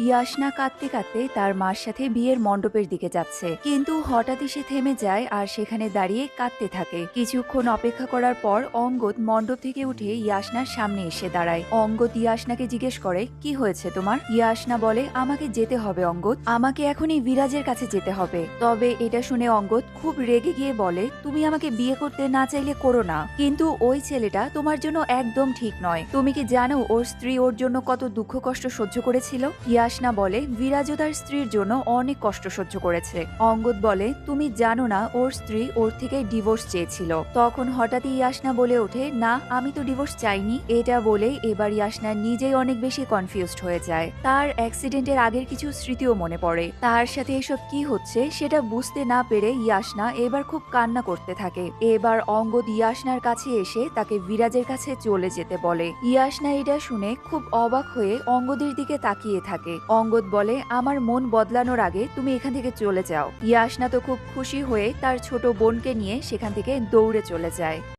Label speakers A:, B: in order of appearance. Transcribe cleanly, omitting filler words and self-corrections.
A: ইয়াশনা কাঁদতে কাঁদতে তার মার সাথে বিয়ের মণ্ডপের দিকে যাচ্ছে, কিন্তু হঠাৎই সে থেমে যায় আর সেখানে দাঁড়িয়ে কাঁদতে থাকে। কিছুক্ষণ অপেক্ষা করার পর অঙ্গদ মণ্ডপ থেকে উঠে ইয়াশনার সামনে এসে দাঁড়ায়। অঙ্গদ ইয়াশনাকে জিজ্ঞেস করে, কি হয়েছে তোমার? ইয়াশনা বলে, আমাকে যেতে হবে অঙ্গদ, আমাকে এখনই বিরাজের কাছে যেতে হবে। তবে এটা শুনে অঙ্গদ খুব রেগে গিয়ে বলে, তুমি আমাকে বিয়ে করতে না চাইলে করো না, কিন্তু ওই ছেলেটা তোমার জন্য একদম ঠিক নয়। তুমি কি জানো ওর স্ত্রী ওর জন্য কত দুঃখ কষ্ট সহ্য করেছিল? ইয়াশনা বলে, বিরাজও তার স্ত্রীর জন্য অনেক কষ্ট সহ্য করেছে। অঙ্গদ বলে, তুমি জানো না ওর স্ত্রী ওর থেকে ডিভোর্স চেয়েছিল। তখন হঠাৎই ইয়াশনা বলে ওঠে, না আমি তো ডিভোর্স চাইনি। এটা বলে এবার ইয়াশনা নিজেই অনেক বেশি কনফিউজড হয়ে যায়। তার অ্যাক্সিডেন্টের আগের কিছু স্মৃতিও মনে পড়ে। তার সাথে এসব কি হচ্ছে সেটা বুঝতে না পেরে ইয়াশনা এবার খুব কান্না করতে থাকে। এবার অঙ্গদ ইয়াশনার কাছে এসে তাকে বিরাজের কাছে চলে যেতে বলে। ইয়াশনা এটা শুনে খুব অবাক হয়ে অঙ্গদের দিকে তাকিয়ে থাকে। অঙ্গদ বলে, আমার মন বদলানোর আগে তুমি এখান থেকে চলে যাও। ইয়াশনা তো খুব খুশি হয়ে তার ছোট বোনকে নিয়ে সেখান থেকে দৌড়ে চলে যায়।